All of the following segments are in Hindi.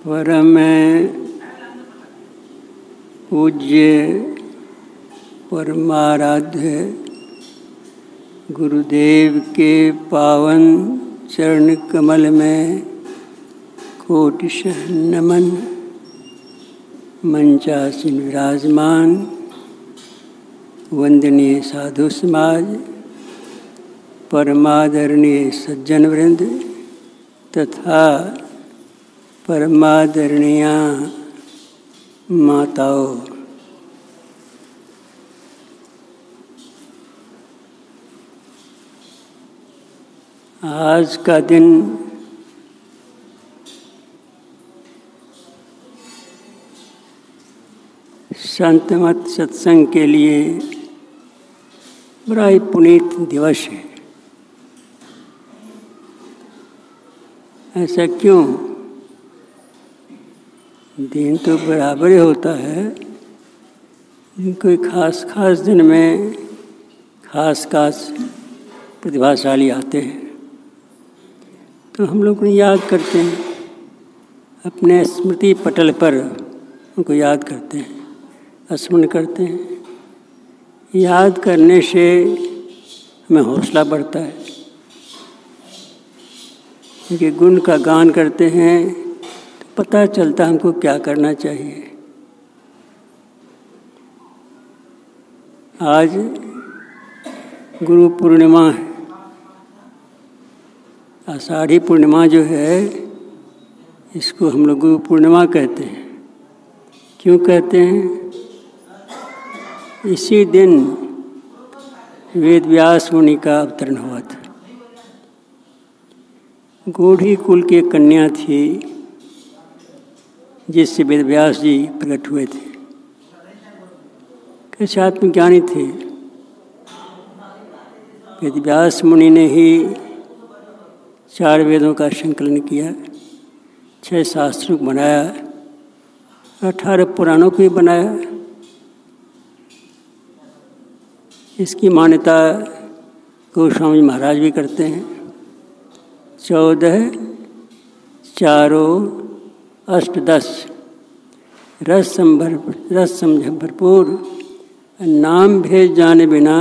परम पूज्य परमाराध्य गुरुदेव के पावन चरण कमल में कोटिशः नमन। मंचासीन विराजमान वंदनीय साधु समाज, परमादरणीय सज्जन वृंद तथा परमादरणीय माताओं, आज का दिन संत मत सत्संग के लिए बड़ा ही पुनीत दिवस है। ऐसा क्यों? दिन तो बराबर ही होता है, कोई खास दिन में खास प्रतिभाशाली आते हैं तो हम लोग उन्हें याद करते हैं, अपने स्मृति पटल पर उनको याद करते हैं, स्मरण करते हैं। याद करने से हमें हौसला बढ़ता है, उनके गुण का गान करते हैं तो पता चलता है हमको क्या करना चाहिए। आज गुरु पूर्णिमा है। आषाढ़ी पूर्णिमा जो है इसको हम लोग गुरु पूर्णिमा कहते हैं। क्यों कहते हैं? इसी दिन वेद व्यास मुनि का अवतरण हुआ था। गौड़ी कुल की एक कन्या थी जिससे वेद व्यास जी प्रकट हुए थे। कैसे आत्मज्ञानी थे। वेद व्यास मुनि ने ही 4 वेदों का संकलन किया, 6 शास्त्रों को बनाया, 18 पुराणों को भी बनाया। इसकी मान्यता गोस्वामी महाराज भी करते हैं। 14, 4, 8, 10 रस समझ भरपूर, नाम भेद जाने बिना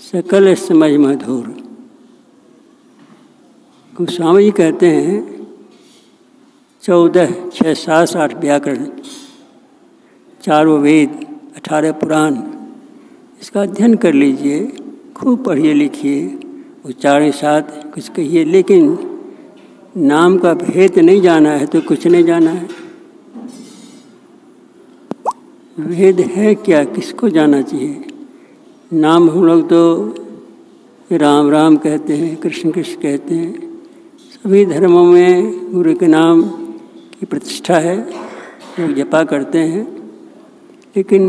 सकल समझ मधुर। गोस्वामी जी कहते हैं 14, 6 शास्त्र, 8 व्याकरण, 4 वेद, 18 पुराण, इसका अध्ययन कर लीजिए, खूब पढ़िए लिखिए, उच्चारण साथ कुछ कहिए, लेकिन नाम का भेद नहीं जाना है तो कुछ नहीं जाना है। भेद है क्या, किसको जाना चाहिए? नाम हम लोग तो राम राम कहते हैं, कृष्ण कृष्ण कहते हैं। सभी धर्मों में गुरु के नाम की प्रतिष्ठा है, लोग जपा करते हैं, लेकिन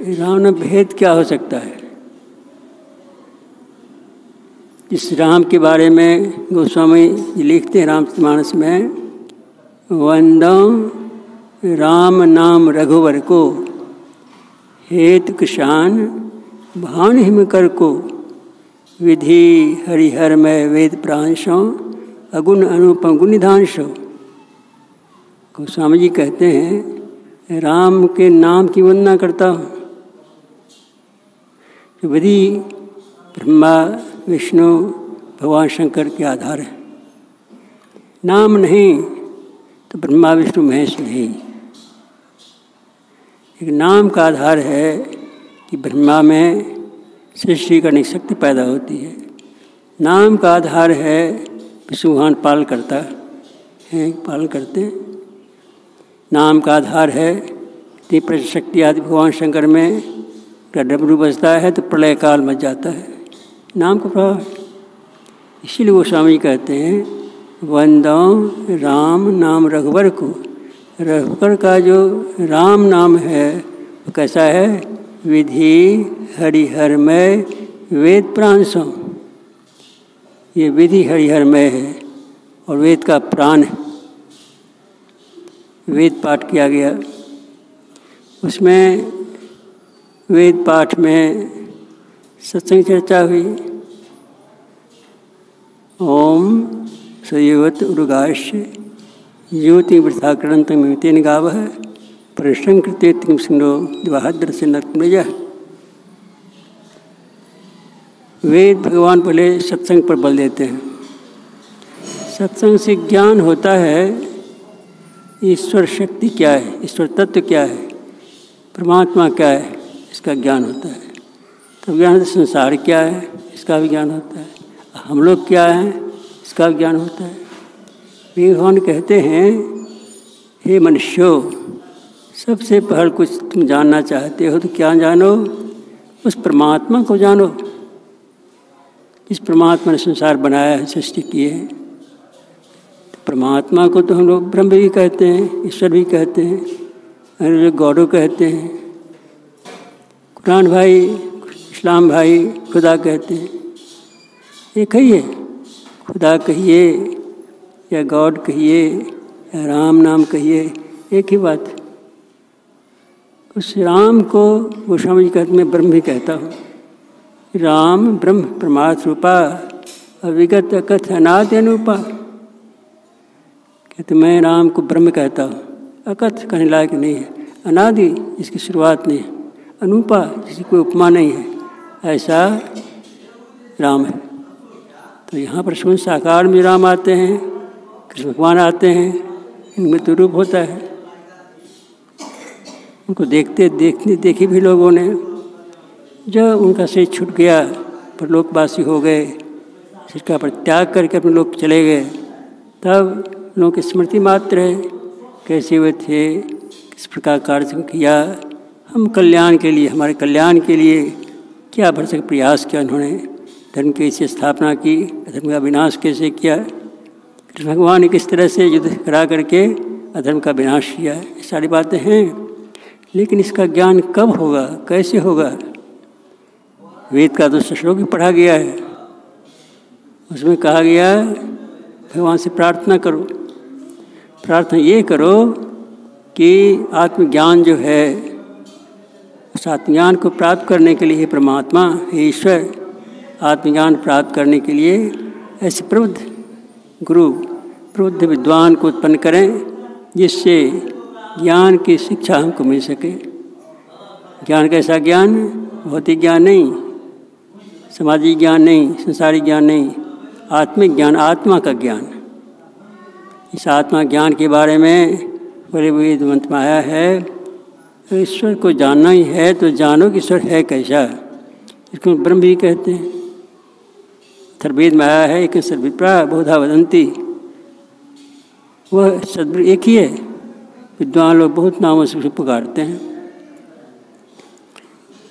राम में भेद क्या हो सकता है? इस राम के बारे में गोस्वामी जी लिखते हैं रामचरितमानस में, वंदो राम नाम रघुवर को, हेतु किसान भान हिम कर को, विधि हरिहर में वेद प्रांशों, अगुण अनुपम गुण निधांशो। गोस्वामी जी कहते हैं राम के नाम की वंदना करता हूँ। विधि ब्रह्मा विष्णु भगवान शंकर के आधार है। नाम नहीं तो ब्रह्मा विष्णु महेश नहीं। एक नाम का आधार है कि ब्रह्मा में सृष्टि करने की शक्ति पैदा होती है। नाम का आधार है विष्णु भगवान पालन करता है, पालन करते हैं। नाम का आधार है तीव्र शक्ति आदि भगवान शंकर में डमरू बजता है तो प्रलय काल मच जाता है। नाम का प्रभाव है। इसीलिए वो स्वामी कहते हैं वंदो राम नाम रघुवर को। रघुवर का जो राम नाम है वो कैसा है? विधि हरिहरमय वेद प्रांशों। ये विधि हरिहरमय है और वेद का प्राण है। वेद पाठ किया गया, उसमें वेद पाठ में सत्संग चर्चा हुई। ओम सयुवत उर्गाश्य ज्योति वृथा कृणंतं तेन गावः परिश्रम कृते तिम सिंधो दिवाहद्र से नृजा। वेद भगवान पहले सत्संग पर बल देते हैं। सत्संग से ज्ञान होता है ईश्वर शक्ति क्या है, ईश्वर तत्व क्या है, परमात्मा क्या है, इसका ज्ञान होता है। तो ज्ञान होता है संसार क्या है, इसका भी ज्ञान होता है। हम लोग क्या हैं, इसका भी ज्ञान होता है। भगवान कहते हैं, हे मनुष्यों, सबसे पहले कुछ तुम जानना चाहते हो तो क्या जानो, उस परमात्मा को जानो जिस परमात्मा ने संसार बनाया है, सृष्टि की है। तो परमात्मा को तो हम लोग ब्रह्म भी कहते हैं, ईश्वर भी कहते हैं, अन्य लोग गॉड कहते हैं, कुरान भाई, इस्लाम भाई खुदा कहते हैं। एक ही है, खुदा कहिए या गॉड कहिए या राम नाम कहिए, एक ही बात है। उस राम को गोस्वामी जी कहते, मैं ब्रह्म भी कहता हूँ। राम ब्रह्म परमार्थ रूपा अविगत अकथ अनादि अनुपा। कहते मैं राम को ब्रह्म कहता हूँ, अकथ कहने लायक नहीं है, अनादि जिसकी शुरुआत नहीं है, अनुपा जिसकी कोई उपमा नहीं है, ऐसा राम है। तो यहाँ पर शून्य साकार में राम आते हैं, कृष्ण भगवान आते हैं, इनमें तो रूप होता है। उनको देखी भी लोगों ने, जब उनका शरीर छूट गया, परलोकवासी हो गए, शरीर पर त्याग करके अपने लोग चले गए, तब लोगों की स्मृति मात्र है कैसे वे थे, किस प्रकार कार्य किया, हम कल्याण के लिए, हमारे कल्याण के लिए क्या भरसक प्रयास किया उन्होंने, धर्म की कैसे स्थापना की, अधर्म का विनाश कैसे किया, कृष्ण भगवान ने किस तरह से युद्ध करा करके अधर्म का विनाश किया, ये सारी बातें हैं। लेकिन इसका ज्ञान कब होगा, कैसे होगा? वेद का तो श्लोक भी पढ़ा गया है, उसमें कहा गया भगवान से प्रार्थना करो। प्रार्थना ये करो कि आत्मज्ञान जो है, उस आत्मज्ञान को प्राप्त करने के लिए हे परमात्मा, हे ईश्वर, आत्मज्ञान प्राप्त करने के लिए ऐसे प्रबुद्ध गुरु, प्रबुद्ध विद्वान को उत्पन्न करें, जिससे ज्ञान की शिक्षा हमको मिल सके। ज्ञान कैसा ज्ञान? भौतिक ज्ञान नहीं, सामाजिक ज्ञान नहीं, संसारिक ज्ञान नहीं, आत्मिक ज्ञान, आत्मा का ज्ञान। इस आत्मा ज्ञान के बारे में बड़े वेद मंत्र में आया है, तो ईश्वर को जानना ही है तो जानो कि ईश्वर है कैसा। इसको ब्रह्म भी कहते हैं। अथर्ववेद में आया है, एक सर्वविप्रा बहुधा वदन्ति, वह सद्गुरु एक ही है। विद्वान लोग बहुत नामों से उसे पुकारते हैं।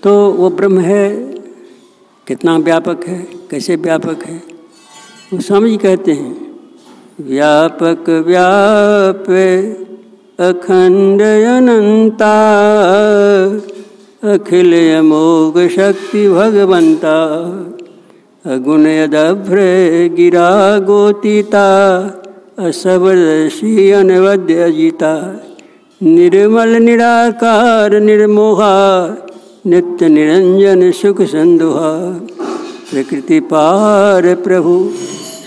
तो वो ब्रह्म है, कितना व्यापक है, कैसे व्यापक है? वो स्वामी जी कहते हैं, व्यापक व्याप अखंड अनंता, अखिल अमोघ शक्ति भगवंता, अगुण यदभ्र गिरा गोतीता, असवरशी अनवद्य अजिता, निर्मल निराकार निर्मोहा, नित्य निरंजन सुख संदुहा, प्रकृति पार प्रभु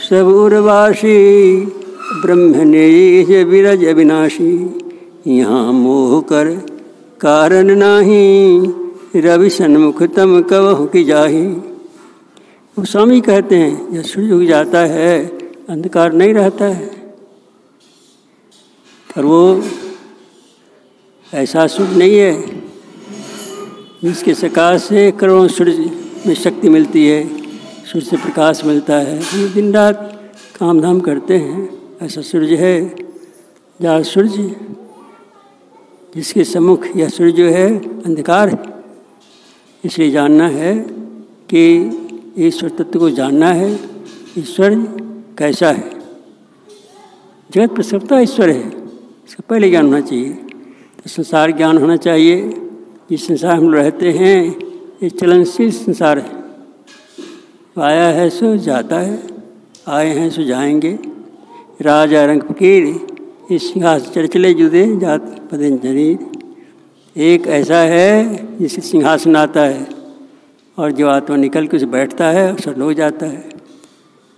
सब उर्वासी, ब्रह्मनिज विरज अविनाशी, यहाँ मोह कर कारण नाही, रवि सन्मुख तम कवहु की जाही। वो स्वामी कहते हैं, जब सूर्य उग जाता है अंधकार नहीं रहता है, पर वो ऐसा सूर्य नहीं है जिसके प्रकाश से करोड़ों सूर्य में शक्ति मिलती है, सूर्य से प्रकाश मिलता है, वो दिन रात काम धाम करते हैं। ऐसा सूर्य है, जहाँ सूर्य जिसके सम्मुख यह सूर्य जो है अंधकार है। इसलिए जानना है कि ईश्वर तत्व को जानना है, ईश्वर कैसा है। जगत प्रसवता ईश्वर है, इसका पहले ज्ञान होना चाहिए। तो संसार ज्ञान होना चाहिए। जिस संसार हम रहते हैं ये चलनशील संसार है, आया है सो जाता है, आए हैं सो जाएंगे। राजा रंग फकीर इस सिंहासन चढ़ चले जुदे जात पदन जरीर। एक ऐसा है जिससे सिंहासन आता है और जो आत्मा निकल के उसे बैठता है और सब हो जाता है।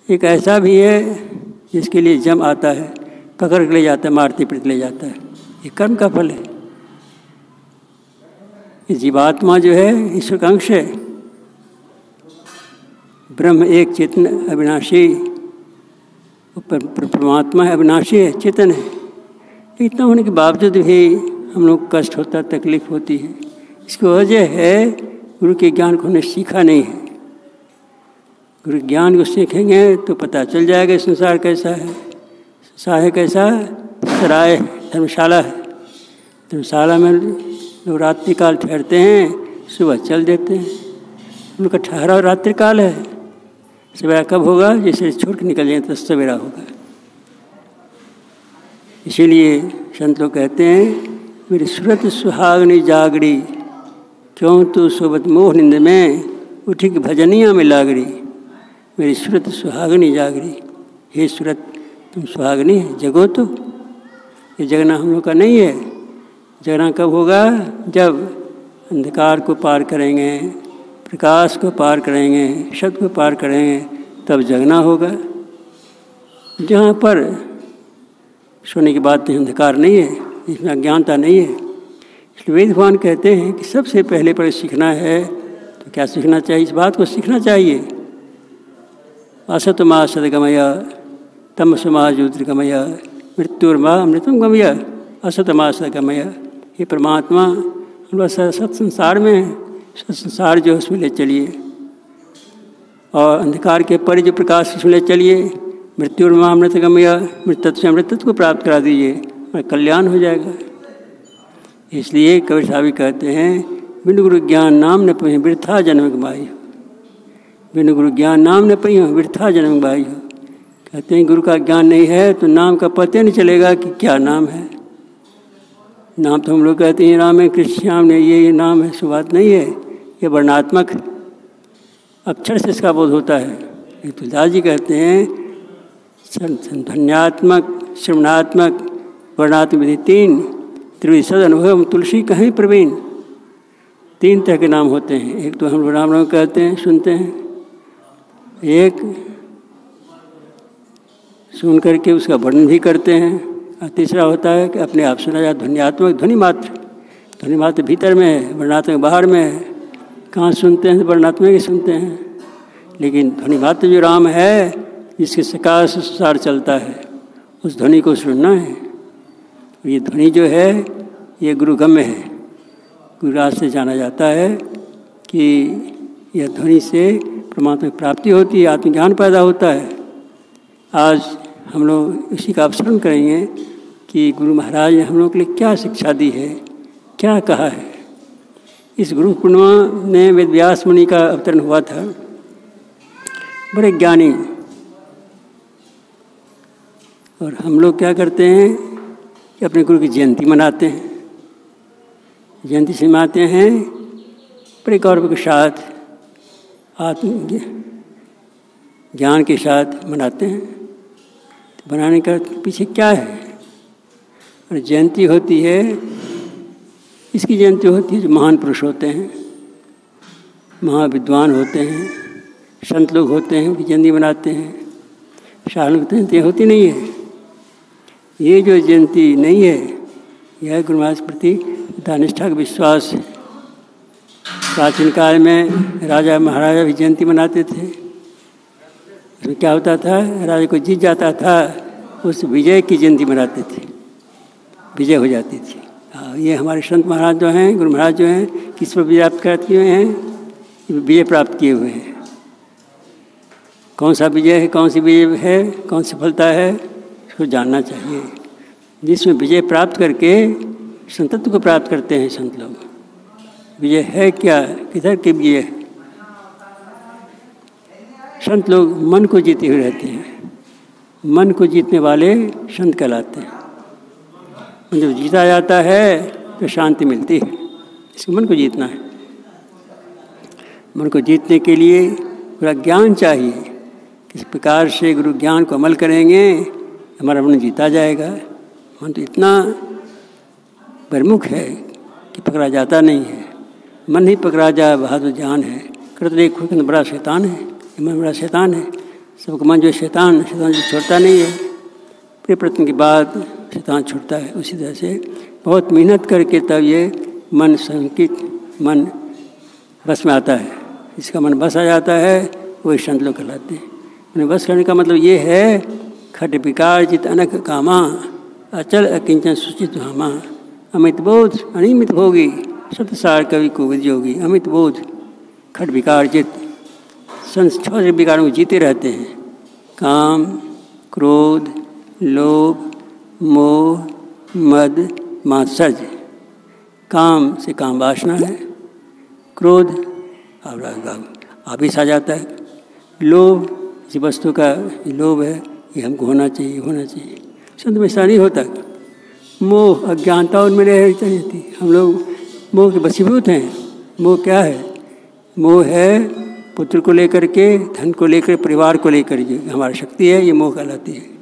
एक ऐसा भी है जिसके लिए जम आता है, पकड़ के ले जाता है, मारते पीटते ले जाता है। ये कर्म का फल है। ये जीवात्मा जो है ईश्वर का अंश है। ब्रह्म एक चेतन अविनाशी, परमात्मा है, अविनाशी है, चेतन है। इतना होने के बावजूद भी हम लोग को कष्ट होता है, तकलीफ होती है। इसकी वजह है गुरु के ज्ञान को हमने सीखा नहीं है। गुरु ज्ञान को सीखेंगे तो पता चल जाएगा संसार कैसा है। संसार है कैसा? सराय धर्मशाला है। धर्मशाला में लोग रात्रि काल ठहरते हैं, सुबह चल देते हैं। उनका ठहराव रात्रि काल है। सवेरा कब होगा? जैसे छोड़ के निकल जाए तो सवेरा होगा। इसीलिए संत लोग कहते हैं, मेरी सूरत सुहागनी जागड़ी, क्यों तू सोबत मोह निंद में, उठी की भजनिया में लागड़ी। मेरी सूरत सुहागनी जागड़ी, हे सूरत तुम सुहागनी है, जगो तो। ये जगना हम लोग का नहीं है। जगना कब होगा? जब अंधकार को पार करेंगे, प्रकाश को पार करेंगे, शब्द को पार करेंगे, तब जगना होगा। जहाँ पर सोने की बात नहीं, अंधकार नहीं है, इसमें अज्ञानता नहीं है। इसलिए वेद भगवान कहते हैं कि सबसे पहले पर सीखना है तो क्या सीखना चाहिए? इस बात को सीखना चाहिए। असतमा सदगमय, तमसमा ज्योतिर्गमय, मृत्युर्मा अमृतम गमय, असतमा सदगमय। ये परमात्मा हम लोग सत संसार में है, सत संसार जो है उसमें ले चलिए, और अंधकार के परे जो प्रकाश उसमें ले चलिए। मृत्युर्मा अमृत गमय, मृतत्व से अमृतत्व को प्राप्त करा दीजिए और कल्याण हो जाएगा। इसलिए कबीर साहब कहते हैं, बिनु गुरु ज्ञान नाम न पही वृथा जन्म गवाई हो। बिनु गुरु ज्ञान नाम न पही हो वृथा जन्म गवाई हो। कहते हैं गुरु का ज्ञान नहीं है तो नाम का पता नहीं चलेगा कि क्या नाम है। नाम तो हम लोग कहते हैं राम है, कृष्ण श्याम ने, ये नाम है, सो बात नहीं है। ये वर्णात्मक अक्षर से इसका बोध होता है। तुलसीदास जी कहते हैं, ध्वन्यात्मक, श्रवणात्मक, वर्णात्मक विधि तीन, त्रिविध सद अनुभव तुलसी कहीं प्रवीण। तीन तरह के नाम होते हैं। एक तो हम लोग राम राम कहते हैं, सुनते हैं। एक सुन करके उसका वर्णन भी करते हैं। और तीसरा होता है कि अपने आप सुना जाए, ध्वन्यात्मक, ध्वनि मात्र। ध्वनि मात्र भीतर में है, वर्णात्मक बाहर में है। कहाँ सुनते हैं तो वर्णात्मक ही सुनते हैं। लेकिन ध्वनि मात्र जो राम है, जिसके सकाश संसार चलता है, उस ध्वनि को सुनना है। ये ध्वनि जो है ये गुरुगम्य है। गुरुराज से जाना जाता है कि यह ध्वनि से परमात्मा की प्राप्ति होती है, आत्मज्ञान पैदा होता है। आज हम लोग इसी का अवसरण करेंगे कि गुरु महाराज ने हम लोग के लिए क्या शिक्षा दी है, क्या कहा है। इस गुरु पूर्णिमा में वेद व्यास मुनि का अवतरण हुआ था। बड़े ज्ञानी। और हम लोग क्या करते हैं कि अपने गुरु की जयंती मनाते हैं। जयंती से मनाते हैं बड़े गौरव के साथ, आत्म ज्ञान के साथ मनाते हैं। तो बनाने का पीछे क्या है? और जयंती होती है, इसकी जयंती होती है जो महान पुरुष होते हैं, महाविद्वान होते हैं, संत लोग होते हैं, उनकी जयंती मनाते हैं। साल की जयंती होती नहीं है। ये जो जयंती नहीं है, यह गुरु महाराज के प्रति निष्ठा का विश्वास है। प्राचीन काल में राजा महाराजा भी जयंती मनाते थे। उसमें क्या होता था? राजा को जीत जाता था, उस विजय की जयंती मनाते थे, विजय हो जाती थी। ये हमारे संत महाराज जो हैं, गुरु महाराज जो हैं, किस पर विजय प्राप्त किए हुए हैं? विजय प्राप्त किए हुए हैं। कौन सा विजय है, कौन सी विजय है, कौन सी सफलता है, इसको जानना चाहिए। जिसमें विजय प्राप्त करके संतत्व को प्राप्त करते हैं संत लोग। विजय है क्या, किधर की विजय है? संत लोग मन को जीते हुए रहते हैं। मन को जीतने वाले संत कहलाते हैं। जब जीता जाता है तो शांति मिलती है। इसको मन को जीतना है। मन को जीतने के लिए पूरा ज्ञान चाहिए। किस प्रकार से गुरु ज्ञान को अमल करेंगे, हमारा मन जीता जाएगा। मन तो इतना प्रमुख है कि पकड़ा जाता नहीं है। मन नहीं पकड़ा जाए बहादुर जान है। करते खुद बड़ा शैतान है। मन बड़ा शैतान है। सबका मन जो शैतान जो छोड़ता नहीं है। परिवर्तन के बाद शैतान छूटता है। उसी तरह से बहुत मेहनत करके तब ये मन संकित, मन बस में आता है। इसका मन बस आ जाता है, वही संत लोग कहलाते हैं। मन बस करने का मतलब ये है, खट विकार जित अनक कामा, अचल अकिंचन सुचित धामा, अमित बोध अनिमित भोगी, सतसार कवि कुविद योगी। अमित बोध, खट विकार जित, संत 6 विकारों को जीते रहते हैं। काम, क्रोध, लोभ, मोह, मद, मात्सर्य। काम से काम वासना है, क्रोध आवेश आ जाता है, लोभ किसी वस्तु का लोभ है, ये हमको होना चाहिए, होना चाहिए। संत में ऐसा नहीं होता। मोह, अज्ञानता उनमें रहती रहती। हम लोग मोह के वशीभूत हैं। मोह क्या है? मोह है पुत्र को लेकर के, धन को लेकर, परिवार को लेकर के हमारी शक्ति है, ये मोह कहलाती है।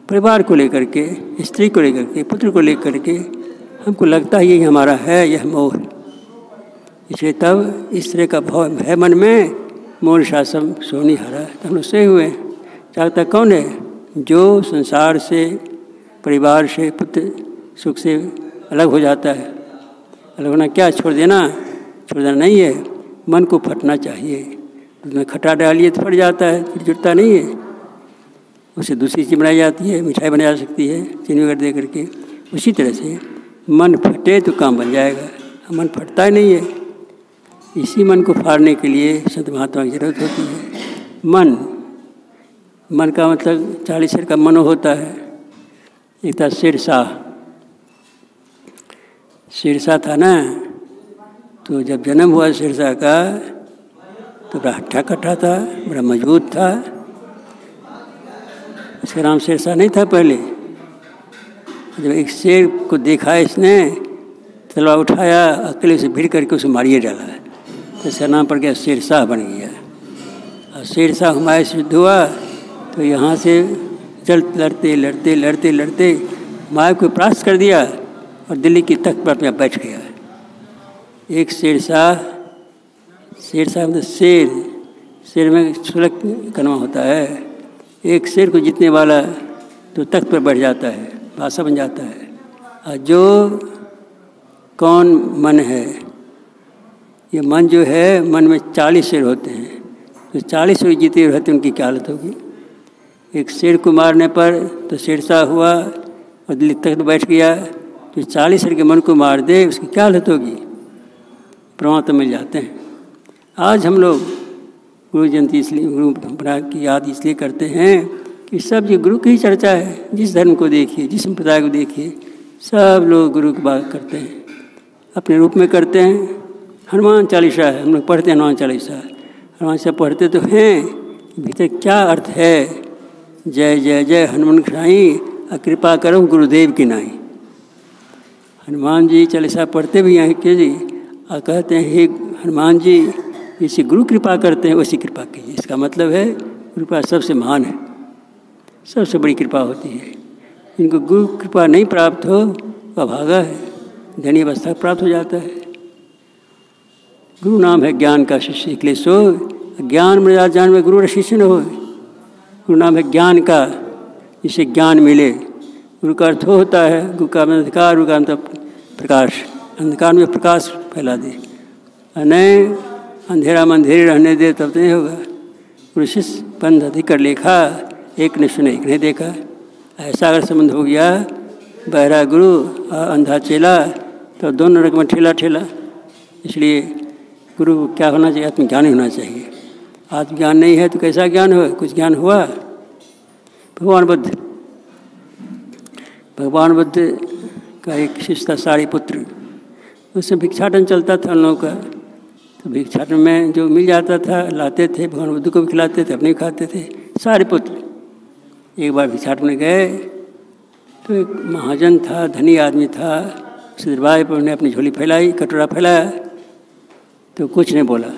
परिवार को लेकर के, स्त्री को लेकर के, पुत्र को लेकर के हमको लगता है ये हमारा है, यह मोह। इसलिए तब इस तरह का भाव है मन में, मोह शासम सोनी हरा, तब हम लोग सोए हुए हैं। चाहता कौन है? जो संसार से, परिवार से, पुत्र सुख से अलग हो जाता है। अलग होना क्या? छोड़ देना? छोड़ देना नहीं है, मन को फटना चाहिए। उसमें खटा डालिए तो फट जाता है, फिर जुड़ता नहीं है। उससे दूसरी चीज़ बनाई जाती है, मिठाई बनाई जा सकती है चीनी वगैरह दे करके। उसी तरह से मन फटे तो काम बन जाएगा। मन फटता ही नहीं है। इसी मन को फाड़ने के लिए संत महात्मा की जरूरत होती है। मन का मतलब 40 सिर का मनो होता है। एक था सिरसा था ना, तो जब जन्म हुआ सिरसा का तो बड़ा हट्ठा कट्ठा था, बड़ा मजबूत था। उसका नाम सिरसा नहीं था पहले। जब एक शेर को देखा इसने, तलवार उठाया, अकेले से भिड़ करके उसे मारिए डाला, तो इसका नाम पड़ गया शेरशाह बन गया। और शेरशाह हुमायूं से युद्ध हुआ तो यहाँ से लड़ते हुमायूं को परास्त कर दिया और दिल्ली की तख्त पर अपने बैठ गया। एक शेरशाह मतलब शेर में सुलग कनवा होता है। एक शेर को जीतने वाला तो तख्त पर बैठ जाता है, बादशाह बन जाता है। और जो कौन मन है, ये मन जो है, मन में 40 शेर होते हैं। तो 40 शेर जीते रहते उनकी क्या हालत होगी? एक शेर को मारने पर तो शेरशाह हुआ और दिल्ली तख्त बैठ गया। तो 40 शेर के मन को मार दे, उसकी क्या हालत होगी? प्रमाण तो मिल जाते हैं। आज हम लोग गुरु जयंती इसलिए, गुरु परंपरा की याद इसलिए करते हैं कि सब ये गुरु की ही चर्चा है। जिस धर्म को देखिए, जिस संप्रदाय को देखिए, सब लोग गुरु की बात करते हैं, अपने रूप में करते हैं। हनुमान चालीसा है, हम लोग पढ़ते हैं हनुमान चालीसा। हनुमान चालीसा पढ़ते तो हैं, भीतर क्या अर्थ है? जय जय जय हनुमान गोसाई, कृपा करो गुरुदेव की नाई। हनुमान जी चालीसा पढ़ते भी हैं कि जी, और कहते हैं हे हनुमान जी, जैसे गुरु कृपा करते हैं वैसी कृपा कीजिए। इसका मतलब है कृपा सबसे महान है, सबसे बड़ी कृपा होती है। इनको गुरु कृपा नहीं प्राप्त हो वह भागा है, धनी अवस्था प्राप्त हो जाता है। गुरु नाम है ज्ञान का शिष्य क्लेशो, ज्ञान मृदा जान में गुरु शिष्य न हो। गुरु नाम है ज्ञान का, जिसे ज्ञान मिले। गुरु का अर्थ होता है, गुरु का अंधकार, गुरु का प्रकाश, अंधकार में प्रकाश फैला दे। नहीं अंधेरा में अंधेरे रहने दे, तब तो नहीं होगा। गुरु शिष्य बंध अधिक कर लेखा, एक ने सुने एक ने देखा। ऐसा अगर संबंध हो गया, बहरा गुरु और अंधा चेला, तो दोनों नरक में ठेला ठेला। इसलिए गुरु को क्या होना चाहिए? आत्मज्ञान ही होना चाहिए। आत्मज्ञान नहीं है तो कैसा ज्ञान हो? कुछ ज्ञान हुआ? भगवान बुद्ध का एक शिष्य था सारिपुत्र। उससे भिक्षाटन चलता था उन लोगों का। तो भिक्षाटन में जो मिल जाता था लाते थे, भगवान बुद्ध को भी खिलाते थे, अपने भी खाते थे। सारिपुत्र एक बार भिक्षाटन में गए तो एक महाजन था, धनी आदमी था। उसके दरबार पर उन्होंने अपनी झोली फैलाई, कटोरा फैलाया, तो कुछ नहीं बोला।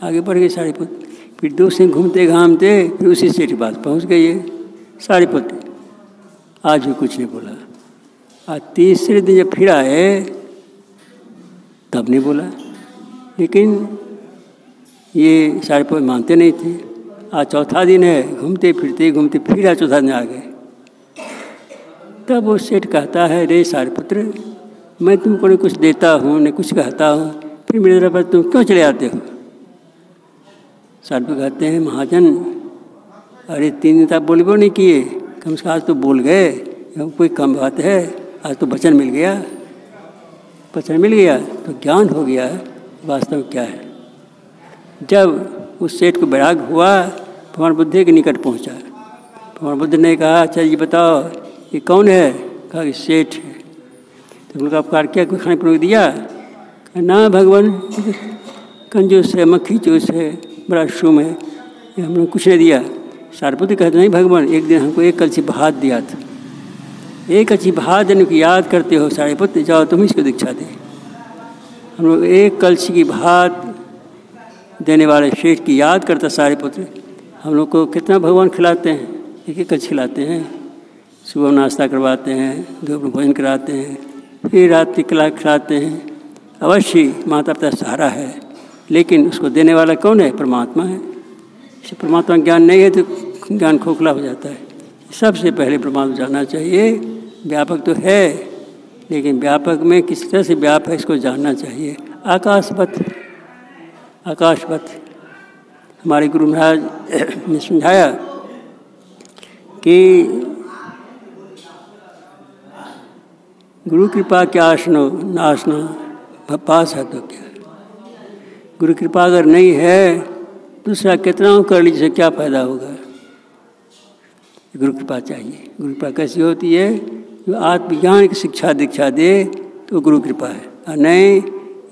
आगे बढ़ गए सारिपुत्र। फिर दूसरे घूमते घामते फिर उसी सेठ के पास पहुँच गए ये सारिपुत्र। आज भी कुछ नहीं बोला। आज तीसरे दिन जब फिर आए तब नहीं बोला। लेकिन ये सारिपुत्र मानते नहीं थे। आज चौथा दिन है, घूमते फिर आज चौथा दिन आ गए। तब वो सेठ कहता है, रे सारिपुत्र, मैं तुमको न कुछ देता हूँ न कुछ कहता हूँ, फिर मेरे तरफ तुम क्यों चले आते हो? सारिपुत्र कहते हैं, महाजन, अरे 3 दिन तक बोल नहीं किए, कम से कम आज तो बोल गए, कोई कम बात है? आज तो वचन मिल गया, वचन मिल गया तो ज्ञान हो गया वास्तव क्या है। जब उस सेठ को वैराग हुआ, भगवान बुद्ध के निकट पहुंचा। भगवान बुद्ध ने कहा, अच्छा ये बताओ ये कौन है? कहा कि सेठ है। तो उनका उपकार किया, कोई खाने पीने दिया? कहा ना भगवान, कंजूस है, मक्खी चूस है, बड़ा शुम है, ये हम लोग कुछ नहीं दिया। सारिपुत्र कहते नहीं भगवान, एक दिन हमको 1 कलछी भात दिया था। 1 कलछी भात देने की याद करते हो सारिपुत्र, जाओ तुम इसको दीक्षा दे। हम लोग 1 कलछी की भात देने वाले शेष की याद करता सारिपुत्र। हम लोग को कितना भगवान खिलाते हैं, 1-1 कलछी खिलाते हैं। सुबह नाश्ता करवाते हैं, दोपहर भोजन कराते हैं, फिर रात की खिलाते हैं। अवश्य माता पिता सहारा है, लेकिन उसको देने वाला कौन है? परमात्मा है। परमात्मा ज्ञान नहीं है तो ज्ञान खोखला हो जाता है। सबसे पहले परमात्मा जानना चाहिए। व्यापक तो है, लेकिन व्यापक में किस तरह से व्यापक है इसको जानना चाहिए। आकाशवत, आकाशवत हमारे गुरु महाराज ने समझाया कि गुरु कृपा क्या आसनो नासना पास है तो क्या। गुरु कृपा अगर नहीं है, दूसरा कितना कर लीजिए क्या फायदा होगा। गुरु कृपा चाहिए। गुरु कृपा कैसी होती है? जो आत्मज्ञान की शिक्षा दीक्षा दे तो गुरु कृपा है। और नहीं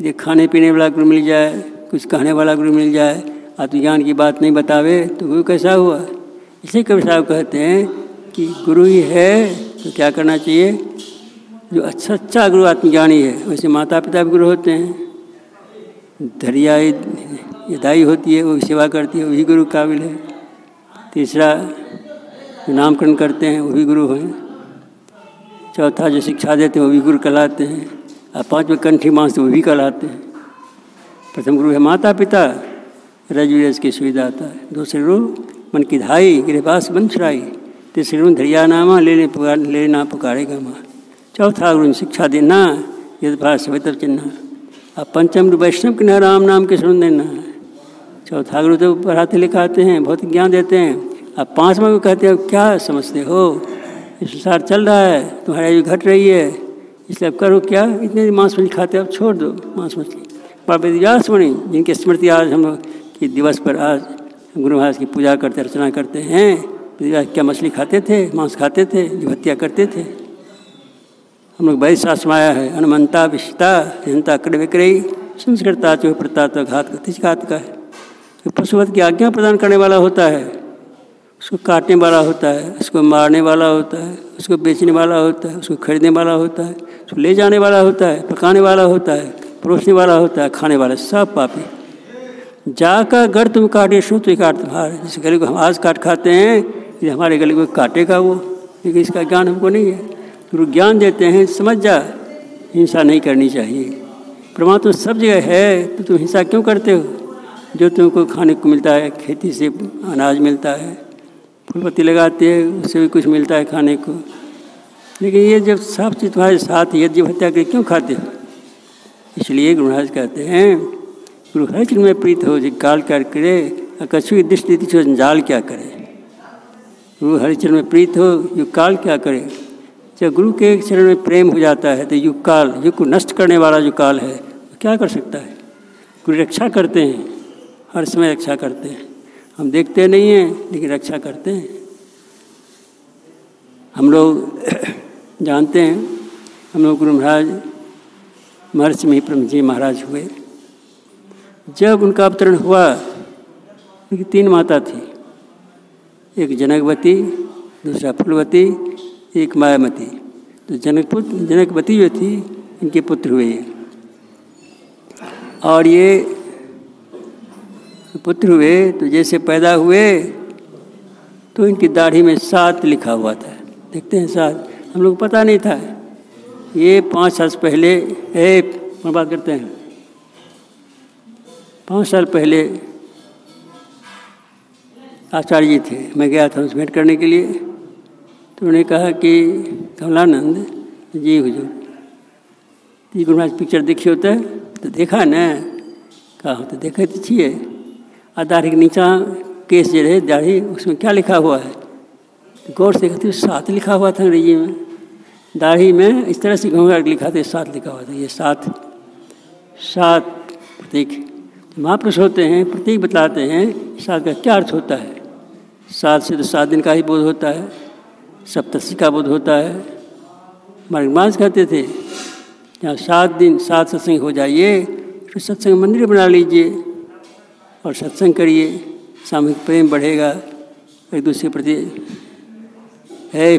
ये खाने पीने वाला गुरु मिल जाए, कुछ कहने वाला गुरु मिल जाए, आत्मज्ञान की बात नहीं बतावे तो गुरु कैसा हुआ। इसी कबीर साहब कहते हैं कि गुरु ही है तो क्या करना चाहिए? जो अच्छा गुरु आत्मज्ञानी है, वैसे माता पिता भी गुरु होते हैं। धैर्य ये दाई होती है, वो सेवा करती है, वही गुरु काबिल है। तीसरा जो नामकरण करते हैं वो भी गुरु हैं। चौथा जो शिक्षा देते हैं वो भी गुरु कहलाते हैं। और 5वें कंठी मांस वो भी कहलाते हैं। प्रथम गुरु है माता पिता, रज की सुविधा आता है। दूसरे गुरु मन की धाई, गिरपास बन छुड़ाई। तीसरे गुरु धैर्या नामा, लेना पुकारेगा माँ। चौथा गुरु शिक्षा देना, यद भाष तब चिन्ह। अब पंचम गुरु वैष्णव के न राम नाम के सुन देना। चौथा गुरु तो पढ़ाते लिखाते हैं, बहुत ज्ञान देते हैं। अब 5वां को कहते हैं क्या समझते हो, इस संसार चल रहा है, तुम्हारी आयु घट रही है, इसलिए अब करो क्या, इतने मांस मछली खाते अब छोड़ दो मांस मछली। बाबा वेदव्यास मुनि जिनकी स्मृति आज हम लोग के दिवस पर आज गुरु महाराज की पूजा करते अर्चना करते हैं। वेदव्यास क्या मछली खाते थे, मांस खाते थे, जो हत्या करते थे। हम लोग वैद्य शास्त्र में आया है, अनुमंता विशिता जनता कड़ विक्रयी संस्कृता चो प्रता तो घात का है। तो पशुवत की आज्ञा प्रदान करने वाला होता है, उसको काटने वाला होता है, उसको मारने वाला होता है, उसको बेचने वाला होता है, उसको खरीदने वाला होता है, उसको ले जाने वाला होता है, पकाने वाला होता है, परोसने वाला होता है, खाने वाला, सब पापी। जाकर घर तुम काटे सो तो काट तुम्हारे। जिस गले को हम आज काट खाते हैं, ये हमारे गले को काटेगा वो, लेकिन इसका ज्ञान हमको नहीं है। गुरु ज्ञान देते हैं, समझ जा, हिंसा नहीं करनी चाहिए। परमात्मा सब जगह है तो तुम हिंसा क्यों करते हो? जो तुमको खाने को मिलता है, खेती से अनाज मिलता है, फूल पत्ती लगाते हैं, उससे भी कुछ मिलता है खाने को। लेकिन ये जब सब चीज़ तुम्हारे साथ यज्ञ हत्या करके क्यों खाते हो? इसलिए गुरु महाराज कहते हैं, गुरु हर चीज में प्रीत हो जो काल कर करे, कछु की दृष्टि जंजाल क्या करे। गुरु हर चरण में प्रीत हो, युग काल क्या करे। जब गुरु के एक चरण में प्रेम हो जाता है तो युग काल, युग को नष्ट करने वाला जो काल है वो क्या कर सकता है। गुरु रक्षा करते हैं, हर समय रक्षा करते हैं। हम देखते नहीं हैं लेकिन रक्षा करते हैं। हम लोग जानते हैं, हम लोग गुरु महाराज महर्षि महिप्रम जी महाराज हुए। जब उनका अवतरण हुआ, उनकी 3 माता थी, एक जनकवती, दूसरा फूलवती, एक मायामती। तो जनकवती जो थी इनके पुत्र हुए। और ये पुत्र हुए तो जैसे पैदा हुए तो इनकी दाढ़ी में 7 लिखा हुआ था। देखते हैं 7, हम लोग पता नहीं था। ये 5 साल पहले बात करते हैं, 5 साल पहले आचार्य जी थे, मैं गया था उनसे भेंट करने के लिए। तो उन्होंने कहा कि कमलानंद, जी हुजूर, जी गुरु महाराज पिक्चर देखी होता है? तो देखा न, कहा तो देखा तो चाहिए। और दाढ़ी के नीचा केस जो रहे दाढ़ी, उसमें क्या लिखा हुआ है? तो गौर से कहते 7 लिखा हुआ था अंग्रेजी में। दाढ़ी में इस तरह से घूंघा लिखा था, 7 लिखा हुआ था। ये 7 प्रतीक महापुरुष होते हैं, प्रतीक बताते हैं 7 का क्या अर्थ होता है। 7 से तो 7 दिन का ही बोध होता है, सप्तशी का बोध होता है। मार्गमांस कहते थे जहाँ 7 दिन 7 सत्संग हो जाइए, फिर सत्संग मंदिर बना लीजिए और सत्संग करिए, सामूहिक प्रेम बढ़ेगा एक दूसरे के प्रति। है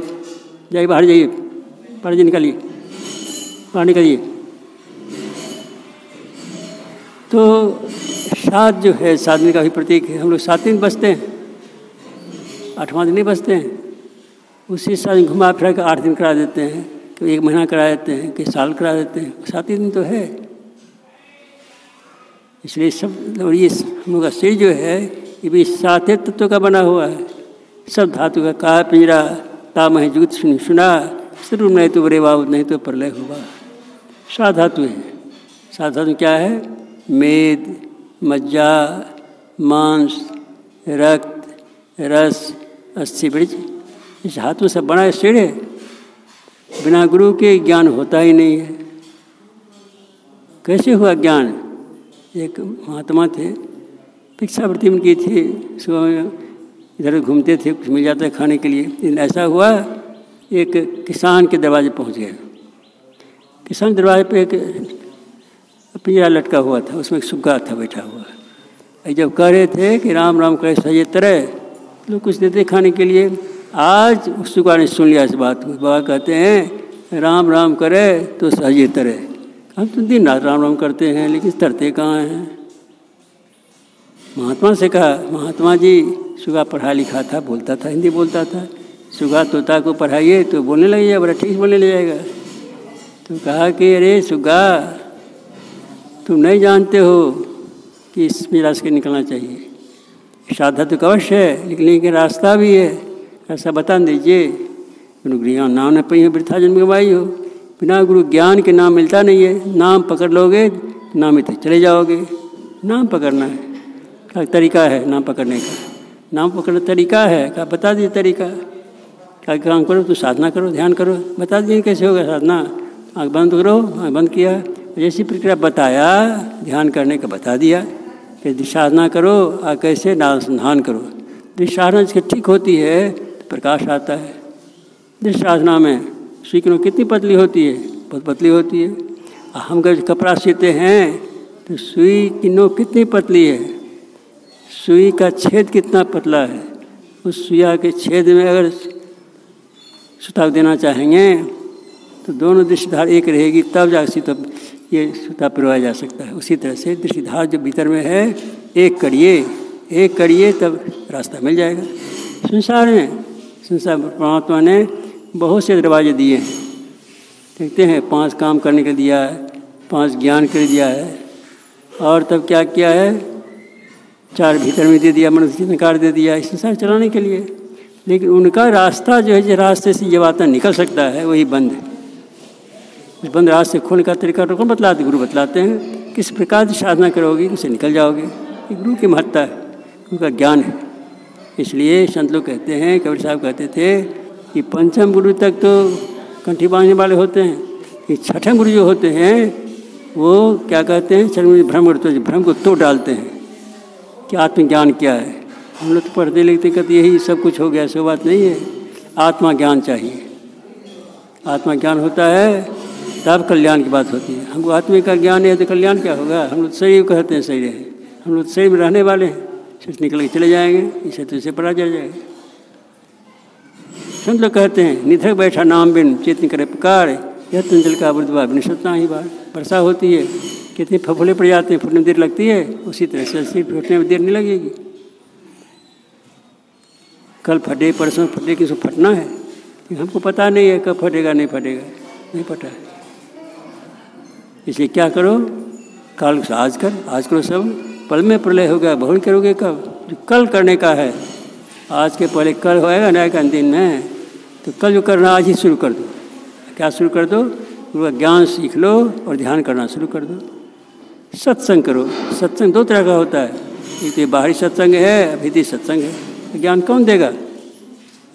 जाइए, बाहर जाइए, बाहर जी निकालिए, बाहर निकालिए। तो 7 जो है 7 दिन का भी प्रतीक है। हम लोग 7 दिन बसते हैं, 8वां दिन नहीं बसते हैं। उसी 7 दिन घुमा फिरा कर 8 दिन करा देते हैं, तो 1 महीना करा देते हैं, कि साल करा देते हैं। 7 दिन तो है। इसलिए सब, और ये हम लोग का शरीर जो है ये भी 7 तत्वों का बना हुआ है। सब धातु का का पिंजरा तामह जुगत सुना, सर्व नहीं तो बरे बाबू नहीं तो प्रलय हुआ। 7 धातु है। 7 धातु क्या है? मेद, मज्जा, मांस, रक्त, रस, अस्थि ब्रज, इस धातु से बना शरीर है। बिना गुरु के ज्ञान होता ही नहीं है। कैसे हुआ ज्ञान? एक महात्मा थे, भिक्षावृत्ति उनकी थी, सुबह में इधर घूमते थे, कुछ मिल जाता है खाने के लिए। लेकिन ऐसा हुआ, एक किसान के दरवाजे पहुंच गए। किसान दरवाजे पे एक पिंजरा लटका हुआ था, उसमें एक सुग्गा था बैठा हुआ। जब कह रहे थे कि राम राम करे सही तरह, लोग कुछ देते खाने के लिए। आज उस सुग्गा ने सुन लिया इस बात को। बाबा कहते हैं राम राम करे तो सही तरह। हम तो दिन रात राम राम करते हैं, लेकिन तरते कहाँ हैं? महात्मा से कहा, महात्मा जी सुग्गा पढ़ा लिखा था, बोलता था, हिंदी बोलता था। सुग्गा तोता को पढ़ाइए तो बोलने लगेगा, बड़ा ठीक बोलने लग जाएगा। तो कहा कि अरे सुग्गा, तुम नहीं जानते हो कि इस पिंजरा से निकलना चाहिए। साधा तो अवश्य है, लेकिन रास्ता भी है, रास्ता बता दीजिए। गुरु ज्ञान नाम ने पही वृथा जन्म गवाई हो। बिना गुरु ज्ञान के नाम मिलता नहीं है। नाम पकड़ लोगे नाम में तो चले जाओगे। नाम पकड़ना है, क्या तरीका है नाम पकड़ने का? नाम पकड़ने तरीका है क्या? बता दीजिए तरीका। क्या काम करो? तो साधना करो, ध्यान करो, बता दीजिए कैसे होगा साधना। आँख बंद करो, आँख बंद किया, जैसी प्रक्रिया बताया, ध्यान करने का बता दिया कि साधना करो और कैसे अनुसंधान करो। जिस साधना जिसकी ठीक होती है तो प्रकाश आता है। जिस साधना में सुई की नोक कितनी पतली होती है? बहुत पतली होती है। हम अगर कपड़ा सीते हैं तो सुई की नोक कितनी पतली है, सुई का छेद कितना पतला है। उस सुइया के छेद में अगर सुता देना चाहेंगे तो दोनों दृष्टिधार एक रहेगी, तब जाकर तब ये सूता पिरवाया जा सकता है। उसी तरह से दृष्टिधार जो भीतर में है, एक करिए तब रास्ता मिल जाएगा। संसार में परमात्मा ने बहुत से दरवाजे दिए हैं। देखते हैं 5 काम करने के दिया है, 5 ज्ञान के दिया है, और तब क्या किया है? 4 भीतर में दे दिया, मनुष्य नकार दे दिया इस संसार चलाने के लिए। लेकिन उनका रास्ता जो है, जिस रास्ते से ये बातें निकल सकता है, वही बंद है। उस बंद रास्ते खोलने का तरीका तो कौन बतलाते? गुरु बतलाते हैं। किस प्रकार की साधना करोगे उससे निकल जाओगे। ये गुरु की महत्ता है, गुरु का ज्ञान है। इसलिए संत लोग कहते हैं, कबीर साहब कहते थे कि 5म गुरु तक तो कंठी बांधने वाले होते हैं, कि 6ठे गुरु जो होते हैं वो क्या कहते हैं? 6ठे गुरु भ्रम करते हैं, भ्रम को तोड़ डालते हैं कि आत्मज्ञान क्या है। हम लोग तो पढ़ते लिखते कहते यही सब कुछ हो गया, ऐसी बात नहीं है। आत्मा ज्ञान चाहिए। आत्मा ज्ञान होता है तब कल्याण की बात होती है। हमको आत्मा का ज्ञान है तो कल्याण क्या होगा? हम लोग शरीर कहते हैं शरीर है, हम लोग शरीर में रहने वाले हैं, शरीर निकल के चले जाएंगे, इसे तो इसे पड़ा चल जाएगा। संत लोग कहते हैं निधक बैठा नाम बिन चेतन करे पुकार, यह तंजल का बुद्धवा निशतना ही बार। वर्षा होती है, कितने फफूले पड़ जाते हैं, फूटने में देर लगती है, उसी तरह से शरीर फूटने में देर नहीं लगेगी। कल फटे परसों फटे, किसको फटना है, हमको पता नहीं है कब फटेगा नहीं फटेगा, नहीं पता है। इसलिए क्या करो? काल से आज करो। सब पल में प्रलय होगा, बहुत करोगे कब? जो कल करने का है, आज के पहले कल होएगा ना एक दिन में, तो कल जो करना आज ही शुरू कर दो। क्या शुरू कर दो? गुरु का ज्ञान सीख लो और ध्यान करना शुरू कर दो। सत्संग करो। सत्संग दो तरह का होता है, एक तो बाहरी सत्संग है, भीतरी सत्संग है। तो ज्ञान कौन देगा?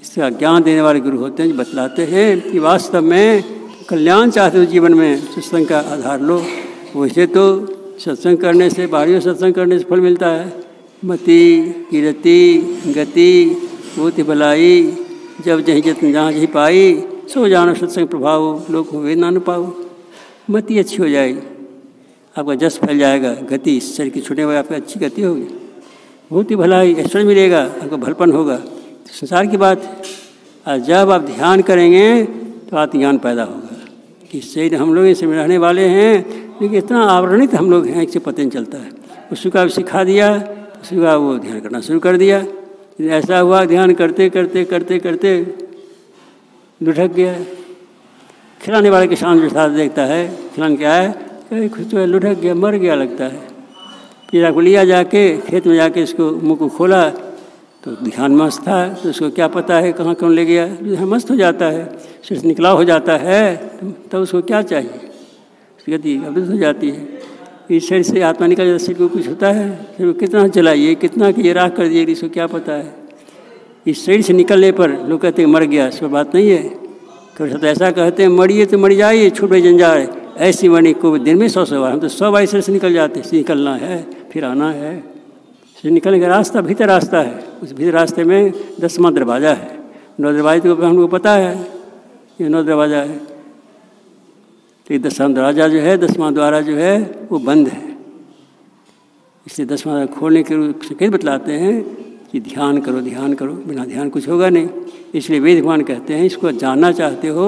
इसका ज्ञान देने वाले गुरु होते हैं जो बतलाते हैं कि वास्तव में कल्याण चाहते हो जीवन में, सत्संग का आधार लो। वैसे तो सत्संग करने से, बाहरी सत्संग करने से फल मिलता है, मति कीरति गति भूति भलाई, जब जहीं जतन जहाँ जहीं पाई, सो जानो सत्संग प्रभाव, लोग वे ना पाओ। मति अच्छी हो जाएगी, आपका जस फैल जाएगा, गति शरीर की छूटने वाली आपकी अच्छी गति होगी, भूति भलाई ऐश्वर्य मिलेगा, आपका भलपन होगा। तो संसार की बात है। और जब आप ध्यान करेंगे तो आत्मज्ञान पैदा होगा कि शरीर हम लोग इसमें रहने वाले हैं, लेकिन इतना आवरणित हम लोग हैं, इससे पता नहीं चलता है। उसको का सिखा दिया, उसके बाद वो ध्यान करना शुरू कर दिया। ऐसा हुआ ध्यान करते करते करते करते लुढ़क गया। खिलाने वाले किसान जो साथ देखता है, खिलान क्या है, कुछ तो लुढ़क गया, मर गया लगता है। फिर आपको लिया जाके खेत में जाके इसको मुँह को खोला तो ध्यान मस्त था, तो उसको क्या पता है कहाँ कौन ले गया। जो मस्त हो जाता है, सिर्फ निकला हो जाता है, तो उसको क्या चाहिए, उसकी गति अवरुद्ध हो जाती है। इस शरीर से आत्मा निकल जाता, शरीर को कुछ होता है, फिर वो कितना चलाइए, कितना कि ये राख कर दिए, इसको क्या पता है। इस शरीर से निकलने पर लोग कहते हैं मर गया, इसको बात नहीं है। कभी तो ऐसा कहते हैं मरिए तो मर जाइए, छूटे जंजाल, ऐसी मरने को दिन में 100 बार। हम तो 100 बार शरीर से निकल जाते हैं। निकलना है, फिर आना है। निकलने का रास्ता भीतर रास्ता है, उस भीतर रास्ते में 10वां दरवाज़ा है। 9 दरवाजे तो हम लोग को पता है, ये 9 दरवाज़ा है। तो 10वां दरवाज़ा जो है, 10वां द्वारा जो है वो बंद है, इसलिए 10वां द्वारा खोलने के रूप से कई बतलाते हैं कि ध्यान करो, ध्यान करो, बिना ध्यान कुछ होगा नहीं। इसलिए वेद भगवान कहते हैं इसको जानना चाहते हो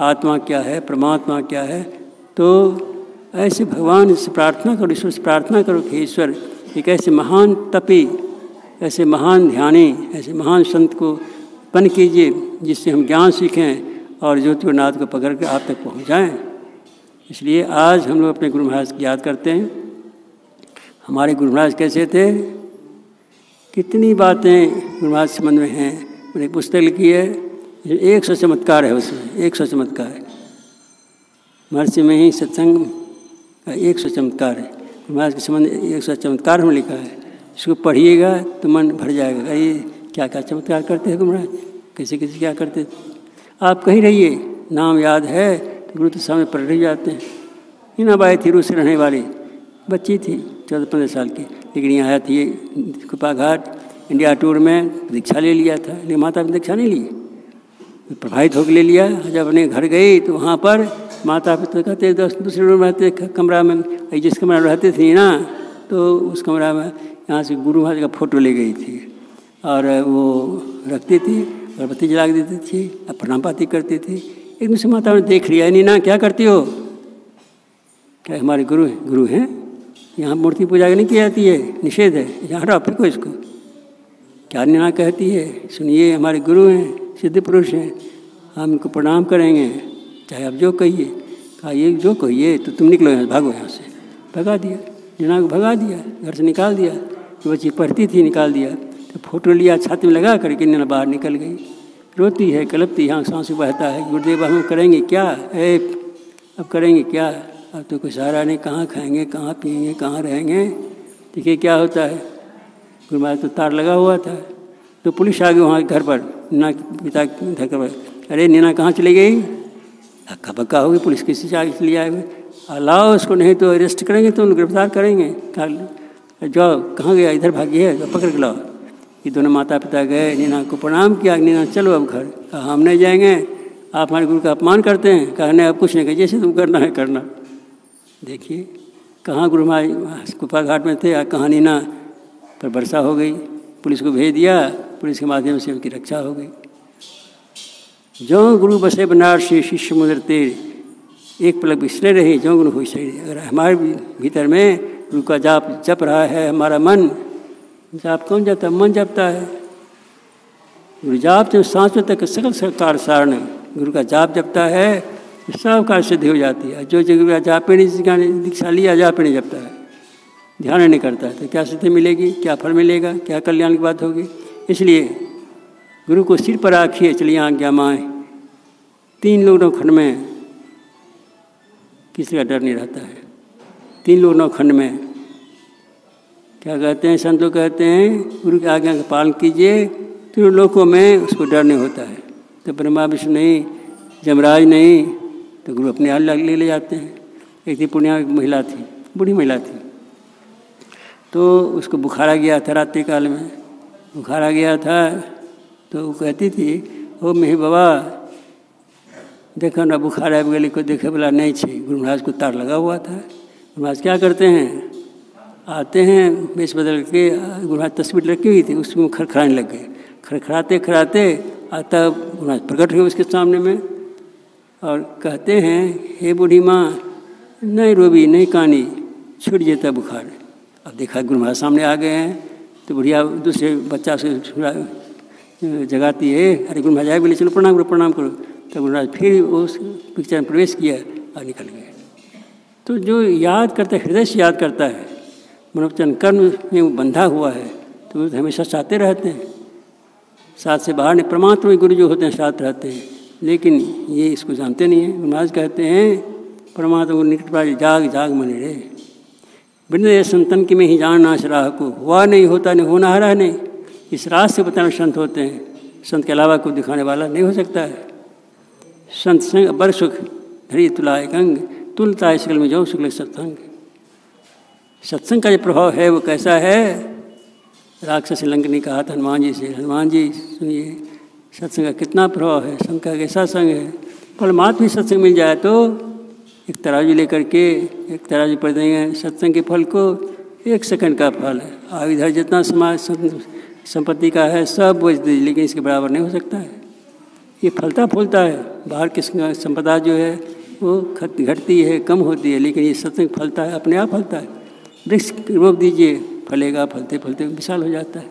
आत्मा क्या है, परमात्मा क्या है, तो ऐसे भगवान से प्रार्थना करो, ईश्वर से प्रार्थना करो कि ईश्वर एक ऐसे महान तपी, ऐसे महान ध्यानी, ऐसे महान संत को उत्पन्न कीजिए जिससे हम ज्ञान सीखें और ज्योति और नाद को पकड़ कर आप तक पहुँच जाएँ। इसलिए आज हम लोग अपने गुरु महाराज की याद करते हैं। हमारे गुरु महाराज कैसे थे, कितनी बातें गुरु महाराज संबंध में हैं। मैंने पुस्तक लिखी है, 100 चमत्कार है उसमें, 100 चमत्कार है। महर्षि में ही सत्संग का 100 चमत्कार है। महाराज के संबंध 100 चमत्कार में लिखा है। इसको पढ़िएगा तो मन भर जाएगा। ये क्या क्या चमत्कार करते हैं महाराज, कैसे कैसे क्या करते थे। आप कहीं रहिए, नाम याद है तो गुरु तो सामने पढ़ रही जाते हैं। हीनाबाई थी, रूस से रहने वाली बच्ची थी, 14-15 साल की, लेकिन यहाँ आया थी कृपा घाट इंडिया टूर में, दीक्षा ले लिया था। लेकिन माता ने दीक्षा नहीं ली, प्रभावित होकर ले लिया। जब अपने घर गई तो वहाँ पर माता पिता कहते दूसरे रूम में रहते, कमरा में, जिस कमरा में रहते थे ना, तो उस कमरा में यहाँ से गुरु महाराज का फोटो ले गई थी और वो रखती थी, अगरबत्ती जला देती थी, प्रणाम पाती करती थी। एक दूसरे माता ने देख लिया, नीना क्या करती हो, क्या हमारे गुरु हैं, गुरु हैं, यहाँ मूर्ति पूजा नहीं की जाती है, निषेध है, यहाँ हटाओ फेंको इसको। क्या नीना कहती है, सुनिए हमारे गुरु हैं, सिद्ध पुरुष हैं, हम इनको प्रणाम करेंगे चाहे आप जो कहिए। कहा ये जो कहिए तो तुम निकलो यहाँ, भागो यहाँ से। भगा दिया, नीना को भगा दिया, घर से निकाल दिया। तो बच्ची पढ़ती थी, निकाल दिया। तो फोटो लिया, छाती में लगा करके नीना बाहर निकल गई। रोती है, कलपती, यहाँ सांसू बहता है। गुरुदेव हम करेंगे क्या, अब करेंगे क्या, अब तो कोई सहारा नहीं, कहाँ खाएंगे, कहाँ पिएंगे, कहाँ रहेंगे। देखिए क्या होता है। गुरु महाराज तो तार लगा हुआ था, तो पुलिस आ गई वहाँ घर पर, नीना पिता घर पर। अरे नीना कहाँ चली गई, हक्का बक्का होगी, पुलिस किसी से आगे लिए आए हुए, लाओ उसको, नहीं तो अरेस्ट करेंगे, तो गिरफ्तार करेंगे। जाओ, कहाँ गया, इधर भागी है, तो पकड़ के लाओ। ये दोनों माता पिता गए, नीना को प्रणाम किया, नीना चलो अब घर। कहा हम नहीं जाएंगे, आप हमारे गुरु का अपमान करते हैं। कहा नहीं, अब कुछ नहीं, कहा जैसे तुम करना है करना। देखिए कहाँ गुरु महाराज कुपा घाट में थे, कहाँ नीना पर वर्षा हो गई, पुलिस को भेज दिया, पुलिस के माध्यम से उनकी रक्षा हो गई। जो गुरु बसे बनारसी शिष्य मुद्र तेर, एक पलक बिसरे रहे जो गुरु हुई सही। अगर हमारे भीतर में गुरु का जाप जप रहा है, हमारा मन जाप कौन जपता है, मन जपता है। गुरु जाप जब सांसों तक सकल कार्य सारण, गुरु का जाप जपता है तो सब कार्य सिद्धि हो जाती है। जो जगह जाप नहीं, दीक्षा लिया जाप नहीं जपता है, ध्यान नहीं करता है, तो क्या सिद्धि मिलेगी, क्या फल मिलेगा, क्या कल्याण की बात होगी। इसलिए गुरु को सिर पर आखिए, चलिए आज्ञा माएँ, 3 लोग खंड में किसी का डर नहीं रहता है। 3 लोग खंड में क्या कहते हैं, संत लोग कहते हैं गुरु की आज्ञा का पालन कीजिए, 3 लोकों में उसको डर नहीं होता है। तो ब्रह्मा विष्णु नहीं, जमराज नहीं, तो गुरु अपने हाथ ले जाते हैं। एक थी पूर्णिया एक महिला थी, बूढ़ी महिला थी, तो उसको बुखार आ गया था। रात्रि काल में बुखार आ गया था, तो वो कहती थी, ओ मेरी बाबा देखो ना बुखार आ गली को देखे बोला नहीं छे। गुरु महाराज को तार लगा हुआ था। गुरु महाराज क्या करते हैं, आते हैं बेस बदल के, गुरु महाराज तस्वीर रखी हुई थी, उसमें खड़खड़ाने लग गए। खड़खड़ाते खड़ाते आता गुरु महाराज प्रकट हुए उसके सामने में और कहते हैं, हे बूढ़ी माँ नहीं रोबी नहीं कानी, छूट जाता बुखार। अब देखा गुरु महाराज सामने आ गए हैं, तो बुढ़िया दूसरे बच्चा से जगाती है, अरे गुरु महाराज बोले चलो प्रणाम करो। तो गुरु महाराज फिर उस पिक्चर में प्रवेश किया और निकल गए। तो जो याद करता है, हृदय से याद करता है, मनोवचन कर्म में वो बंधा हुआ है, तो वो हमेशा साथे रहते हैं। साथ से बाहर नहीं, परमात्मा गुरु जो होते हैं साथ रहते हैं, लेकिन ये इसको जानते नहीं हैं। गुरु महाराज कहते हैं परमात्मा को निकट पर जाग जाग मन रे, बिन संतन की में ही जान नाश राह को, हुआ नहीं होता नहीं होना हरा नहीं। इस राह से बताने संत होते हैं, संत के अलावा कोई दिखाने वाला नहीं हो सकता है। संत संग बर सुख धरी तुलाए गंग, तुलता सकल में जाओ शुक्ल सत्संग। सत्संग का जो प्रभाव है वो कैसा है, राक्षस लंक ने कहा था हनुमान जी से, हनुमान जी सुनिए सत्संग का कितना प्रभाव है, संग का कैसा संग है। परमात्मा भी सत्संग मिल जाए तो एक तराजू लेकर के एक तराजू पर देंगे सत्संग के फल को, 1 सेकंड का फल है। अब इधर जितना समाज संपत्ति का है सब बोझ दीजिए, लेकिन इसके बराबर नहीं हो सकता है। ये फलता फूलता है, बाहर की संपदा जो है वो घटती है कम होती है, लेकिन ये सत्संग फलता है, अपने आप फलता है। वृक्ष रोप दीजिए फलेगा, फलते फलते विशाल हो जाता है,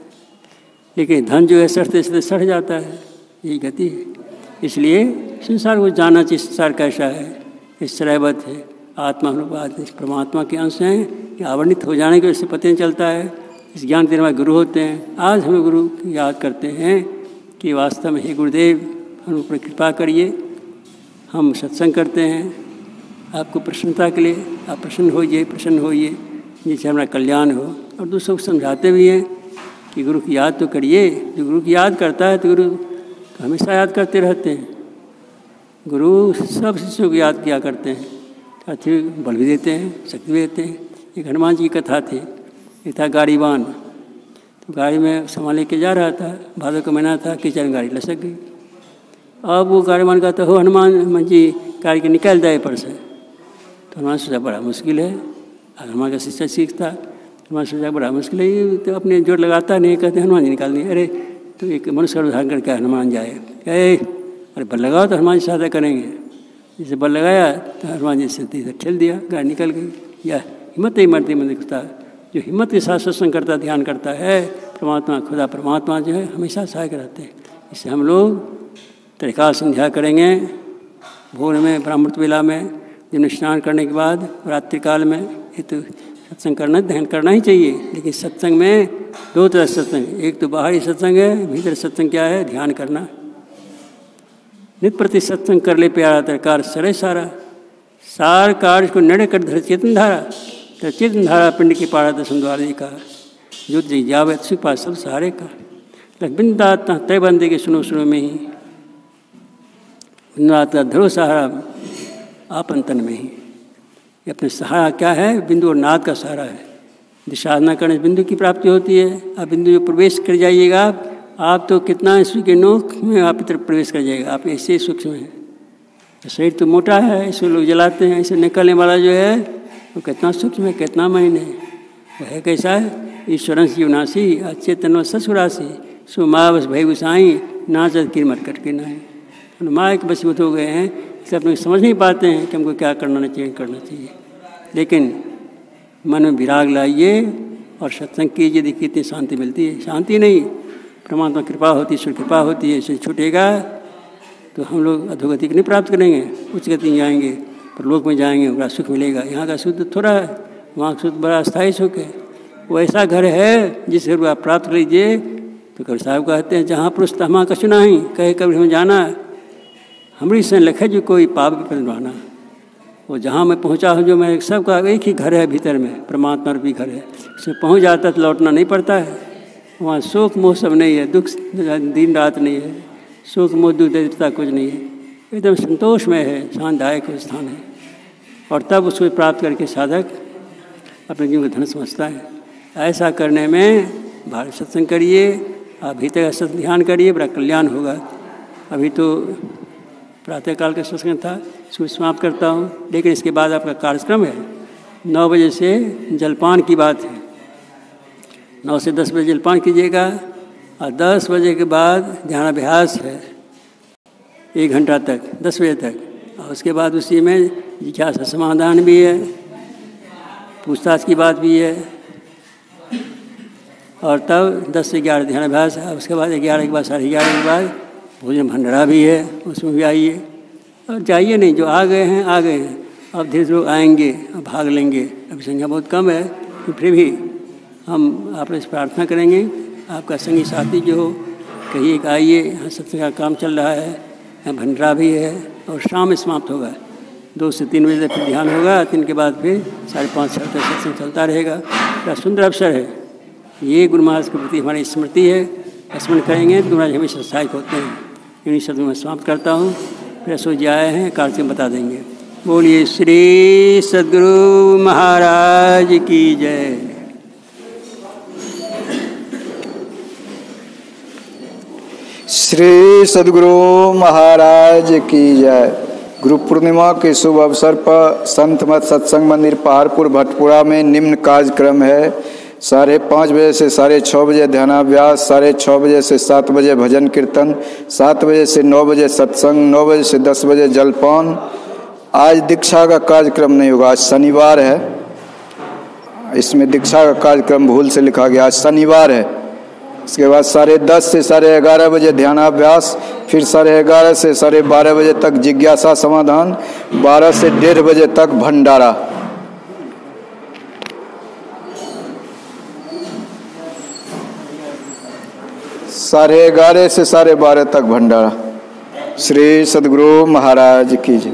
लेकिन धन जो है सड़ते सड़ते सड़ जाता है, यही गति है। इसलिए संसार को जानना चाहिए, संसार कैसा है, इस श्रयवत है, आत्मा अनुपात इस परमात्मा के अंश हैं, कि आवरणित हो जाने की वजह से पता नहीं चलता है। इस ज्ञान देने वाले गुरु होते हैं। आज हमें गुरु याद करते हैं कि वास्तव में हे गुरुदेव हम ऊपर कृपा करिए, हम सत्संग करते हैं आपको प्रसन्नता के लिए, आप प्रसन्न होइए जिससे हमारा कल्याण हो। और दूसरों को समझाते भी हैं कि गुरु की याद तो करिए। जो गुरु की याद करता है तो गुरु हमेशा याद करते रहते हैं। गुरु सब शिष्यों को याद किया करते हैं, अच्छे बल भी देते हैं, शक्ति भी देते हैं। एक हनुमान जी की कथा थी, एक था गाड़ीवान, तो गाड़ी में सामान लेके जा रहा था, भादों का महीना था, कीचड़ में गाड़ी लसक गई। अब वो गाड़ीवान कहता हो हनुमान जी गाड़ी के निकाल जाए पर से। तो हनुमान सोचा बड़ा मुश्किल है, हनुमान का शिष्य सीखता, हनुमान सोचा बड़ा मुश्किल है, ये तो अपने जोर लगाता नहीं, कहते हनुमान जी निकाल दिए। अरे तो एक मनुष्य का उदाहरण करके हनुमान जाए, अरे बल लगाओ तो हनुमान जी सहायता करेंगे। जैसे बल लगाया तो हनुमान जी से ठेल दिया, गाड़ी निकल गई। या हिम्मत नहीं मरती मंदिर खुदा, जो हिम्मत के साथ सत्संग करता ध्यान करता है, परमात्मा खुदा परमात्मा जो है हमेशा सहायक रहते हैं। इससे हम लोग तरीका संध्या करेंगे, भोर में ब्राह्मण वेला में, दिन स्नान करने के बाद रात्रि काल में, ये तो सत्संग करना ध्यान करना ही चाहिए। लेकिन सत्संग में 2 तरह सत्संग, एक तो बाहरी सत्संग है, भीतर सत्संग क्या है, ध्यान करना। नित्य प्रति सत्संग कर ले प्यारा तरकार सरे सारा, सार कार्य को नड़ कर धर चेतन धारा, तो चेतन धारा पिंड की पारा दर्शन द्वारे का, जो जी जावे सुपा सब सहारे का। बिंदा तय बंदे के सुनो में ही, नाथ का धरो सहारा आपन तन में ही। अपने सहारा क्या है, बिंदु और नाथ का सहारा है। यदि साधना करने से बिंदु की प्राप्ति होती है। आप बिंदु में प्रवेश कर जाइएगा, आप तो कितना ईश्वर के नोक में आप इधर प्रवेश कर जाएगा, आप ऐसे सूक्ष्म हैं। तो शरीर तो मोटा है, ऐसे लोग जलाते हैं, ऐसे निकलने वाला जो है वो कितना सूक्ष्म है, कितना महीन है। वह है कैसा है, ईश्वरंश जीवनाशी अचेतन ससुरासी, सुमावस भय गुसाई नाचत किरमत कटके नाई। माँ के बसीबूत हो गए हैं, इसे अपने समझ नहीं पाते हैं कि हमको क्या करना चाहिए। लेकिन मन में विराग लाइए और सत्संग कीजिए, देखिए कितनी शांति मिलती है। शांति नहीं, परमात्मा कृपा होती है, ईश्वर कृपा होती है। इसे छूटेगा तो हम लोग अधोगति नहीं प्राप्त करेंगे, उच्च गति में जाएंगे, परलोक में जाएंगे, बड़ा सुख मिलेगा। यहाँ का सुख थोड़ा है, वहाँ का सुख बड़ा अस्थायी सुख है। वो ऐसा घर है जिस घर को आप प्राप्त कर लीजिए। तो कबीर साहब कहते हैं, जहाँ पुरुष तहाँ कछु नहीं, कहे कबीर हम जाना, हमारी सन लखे जो कोई पाप परवाना। वो जहाँ मैं पहुँचा हूँ, जो मैं सबका एक ही घर है भीतर में, परमात्मा भी घर है, उसमें पहुँच जाता तो लौटना नहीं पड़ता है। वहाँ शोक मोह सब नहीं है, दुख दिन रात नहीं है, शोक मोह दुख दरिद्रता कुछ नहीं है, एकदम संतोषमय है, शांतिदायक स्थान है। और तब उसको प्राप्त करके साधक अपने जीवन का धन समझता है। ऐसा करने में भारी सत्संग करिए, आप भीतर का ध्यान करिए, बड़ा कल्याण होगा। अभी तो प्रातःकाल का सत्संग था, इसको समाप्त करता हूँ, लेकिन इसके बाद आपका कार्यक्रम है 9 बजे से जलपान की बात है। 9 से 10 बजे जलपान कीजिएगा और 10 बजे के बाद ध्यानाभ्यास है 1 घंटा तक, 10 बजे तक। और उसके बाद उसी में जिज्ञासा समाधान भी है, पूछताछ की बात भी है। और तब 10 से 11 ध्यानाभ्यास है। उसके बाद 11 के बाद 11:30 के बाद भोजन भंडारा भी है, उसमें भी आइए। और जाइए नहीं, जो आ गए हैं आ गए हैं, अब धीरे धीरे आएंगे, अब भाग लेंगे। अभी संख्या बहुत कम है, फिर भी हम आपसे प्रार्थना करेंगे, आपका संगी साथी जो हो कहिए कि आइए, यहाँ सत्संग का काम चल रहा है, यहाँ भंडारा भी है। और शाम में समाप्त होगा, 2 से 3 बजे तक फिर ध्यान होगा, 3 के बाद फिर 5:30 तक सत्संग चलता रहेगा। बड़ा सुंदर अवसर है ये, गुरु महाराज के प्रति हमारी स्मृति है, स्मरण करेंगे तो गुरु महाराज हमेशा सहायक होते हैं। इन्हीं शब्दों में समाप्त करता हूँ, फिर सो जी आए हैं कार्यक्रम बता देंगे। बोलिए श्री सद्गुरु महाराज की जय। श्री सद्गुरु महाराज की जय। गुरु पूर्णिमा के शुभ अवसर पर संत मत सत्संग मंदिर पहाड़पुर भटपुरा में निम्न कार्यक्रम है। 5:30 बजे से 6:30 बजे ध्यानाभ्यास, 6:30 बजे से 7 बजे भजन कीर्तन, 7 बजे से 9 बजे सत्संग, 9 बजे से 10 बजे जलपान। आज दीक्षा का कार्यक्रम नहीं होगा, आज शनिवार है, इसमें दीक्षा का कार्यक्रम भूल से लिखा गया, आज शनिवार है। इसके बाद 10:30 से 11:30 बजे ध्यानाभ्यास, फिर 11:30 से 12:30 बजे तक जिज्ञासा समाधान, 12 से 1:30 बजे तक भंडारा। साढ़े 11 से 12:30 तक भंडारा। श्री सद्गुरु महाराज की जय।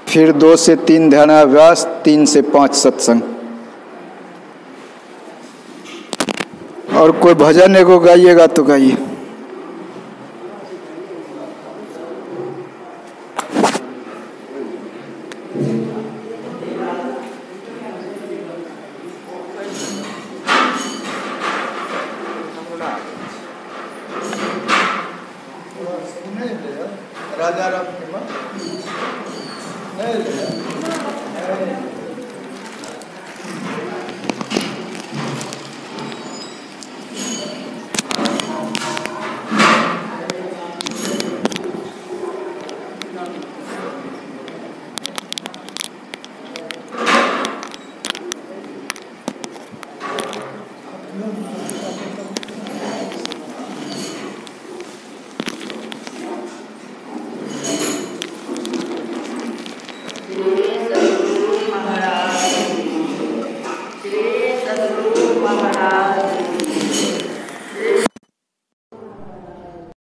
फिर 2 से 3 ध्यानाभ्यास, 3 से 5 सत्संग। और कोई भजन एगो गाइएगा तो गाइए।